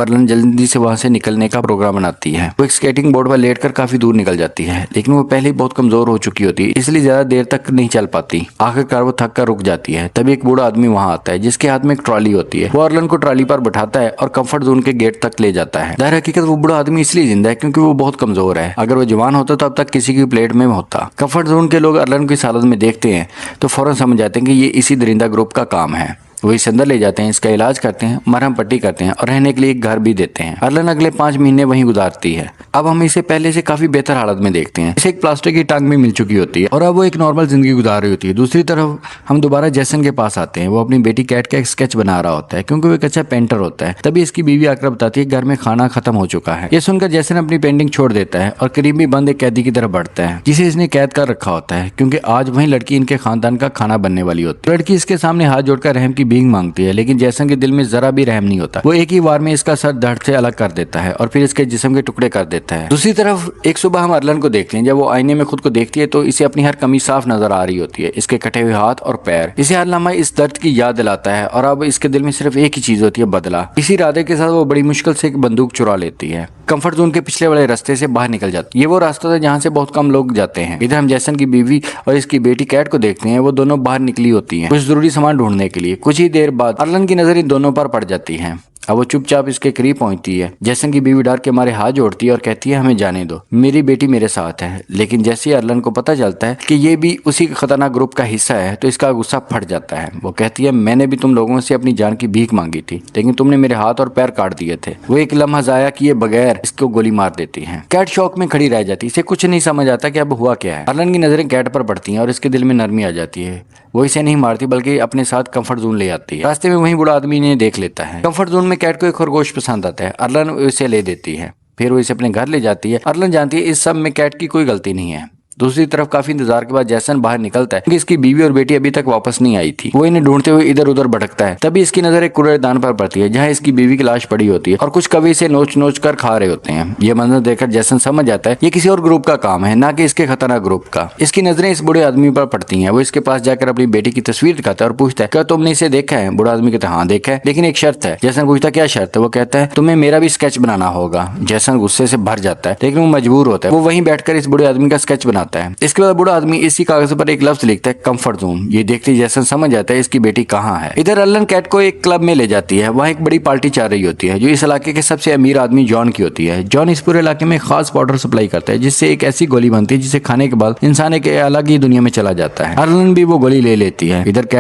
अर्लन जल्दी से वहां से निकलने का प्रोग्राम बनाती है। वो एक स्केटिंग बोर्ड पर लेटकर काफी दूर निकल जाती है, लेकिन वो पहले ही बहुत कमजोर हो चुकी होती है, इसलिए ज्यादा देर तक नहीं चल पाती। आखिरकार वो थक कर रुक जाती है। तभी एक बूढ़ा आदमी वहां आता है जिसके हाथ में एक ट्रॉली होती है। वो अर्लन को ट्रॉली पर बैठाता है और कंफर्ट जोन के गेट तक ले जाता है। दर हकीकत वो बूढ़ा आदमी इसलिए जिंदा है क्योंकि वो बहुत कमजोर है। अगर वो जवान होता तो अब तक किसी की प्लेट में होता। कंफर्ट जोन के लोग अर्लन की इस हालत में देखते हैं तो फौरन समझ जाते हैं कि ये इसी दरिंदा ग्रुप का काम है। वो इसे अंदर ले जाते हैं, इसका इलाज करते हैं, मरहम पट्टी करते हैं और रहने के लिए एक घर भी देते हैं। अर्लन अगले 5 महीने वहीं गुजारती है। अब हम इसे पहले से काफी बेहतर हालत में देखते हैं। इसे एक प्लास्टिक की टांग भी मिल चुकी होती है और अब वो एक नॉर्मल जिंदगी गुजार रही होती है। दूसरी तरफ हम दोबारा जैसन के पास आते हैं। वो अपनी बेटी कैट का एक स्केच बना रहा होता है क्योंकि वो एक अच्छा पेंटर होता है। तभी इसकी बीवी आकर बताती है घर में खाना खत्म हो चुका है। ये सुनकर जैसन अपनी पेंटिंग छोड़ देता है और करीबी बंद एक कैदी की तरफ बढ़ता है जिसे इसने कैद कर रखा होता है क्योंकि आज वही लड़की इनके खानदान का खाना बनने वाली होती है। लड़की इसके सामने हाथ जोड़कर रहम की भीख मांगती है, लेकिन जैसन के दिल में जरा भी रहम नहीं होता। वो एक ही वार में इसका सर धड़ से अलग कर देता है और फिर इसके जिस्म के टुकड़े कर देता है। दूसरी तरफ एक सुबह हम अर्लन को देखते हैं। जब वो आईने में खुद को देखती है तो इसे अपनी हर कमी साफ नजर आ रही होती है, इसके कटे हुए हाथ और पैर। इसे हर लम्हा इस दर्द की याद दिलाता है और अब इसके दिल में सिर्फ एक ही चीज होती है, बदला। इसी इरादे के साथ वो बड़ी मुश्किल से एक बंदूक चुरा लेती है। कंफर्ट जोन के पिछले वाले रास्ते से बाहर निकल जाती है। ये वो रास्ता था जहाँ से बहुत कम लोग जाते हैं। इधर हम जैसन की बीवी और इसकी बेटी कैट को देखते हैं। वो दोनों बाहर निकली होती हैं कुछ जरूरी सामान ढूंढने के लिए। कुछ ही देर बाद अर्लन की नजर इन दोनों पर पड़ जाती है। अब वो चुपचाप इसके करीब पहुंचती है। जैसन की बीवी डर के मारे हाथ जोड़ती है और कहती है हमें जाने दो, मेरी बेटी मेरे साथ है। लेकिन जैसे ही अर्लन को पता चलता है कि ये भी उसी खतरनाक ग्रुप का हिस्सा है तो इसका गुस्सा फट जाता है। वो कहती है मैंने भी तुम लोगों से अपनी जान की भीख मांगी थी, लेकिन तुमने मेरे हाथ और पैर काट दिए थे। वो एक लम्हा जाया किए बगैर इसको गोली मार देती है। कैट शौक में खड़ी रह जाती है। इसे कुछ नहीं समझ आता कि अब हुआ क्या है। अर्लन की नजरें कैट पर पड़ती हैं और इसके दिल में नरमी आ जाती है। वो इसे नहीं मारती बल्कि अपने साथ कंफर्ट जोन ले आती है। रास्ते में वही बूढ़ा आदमी इन्हें देख लेता है। कंफर्ट जोन में कैट को एक खरगोश पसंद आता है। अर्लन इसे ले देती है, फिर वो इसे अपने घर ले जाती है। अर्लन जानती है इस सब में कैट की कोई गलती नहीं है। दूसरी तरफ काफी इंतजार के बाद जैसन बाहर निकलता है कि इसकी बीवी और बेटी अभी तक वापस नहीं आई थी। वो इन्हें ढूंढते हुए इधर उधर भटकता है। तभी इसकी नजर एक कूड़ेदान पर पड़ती है जहाँ इसकी बीवी की लाश पड़ी होती है और कुछ कवि इसे नोच नोच कर खा रहे होते हैं। ये मंजर देखकर जैसन समझ जाता है ये किसी और ग्रुप का काम है, ना कि इसके खतरनाक ग्रुप का। इसकी नजरें इस बूढ़े आदमी पर पड़ती है। वो इसके पास जाकर अपनी बेटी की तस्वीर दिखाता है और पूछता है क्या तुमने इसे देखा है? बूढ़ा आदमी कहता है हाँ देखा है, लेकिन एक शर्त है। जैसन पूछता है क्या शर्त है? वो कहता है तुम्हें मेरा भी स्केच बनाना होगा। जैसन गुस्से से भर जाता है, लेकिन वो मजबूर होता है। वो वहीं बैठकर इस बूढ़े आदमी का स्केच बनाता है। इसके बाद आदमी इसी कागज पर एक लफ्ज लिखता है कंफर्ट जोन। ये देखते जैसन समझ जाता है इसकी बेटी कहाँ है। इधर अर्लन कैट को एक क्लब में ले जाती है। वहाँ एक बड़ी पार्टी चल रही होती है जो इस इलाके के सबसे अमीर आदमी जॉन की होती है। जॉन इस पूरे इलाके में खास पाउडर सप्लाई करता है जिससे एक ऐसी गोली बनती है जिसे खाने के बाद इंसान एक अलग ही दुनिया में चला जाता है। अर्लन भी वो गोली ले लेती है। इधर कैट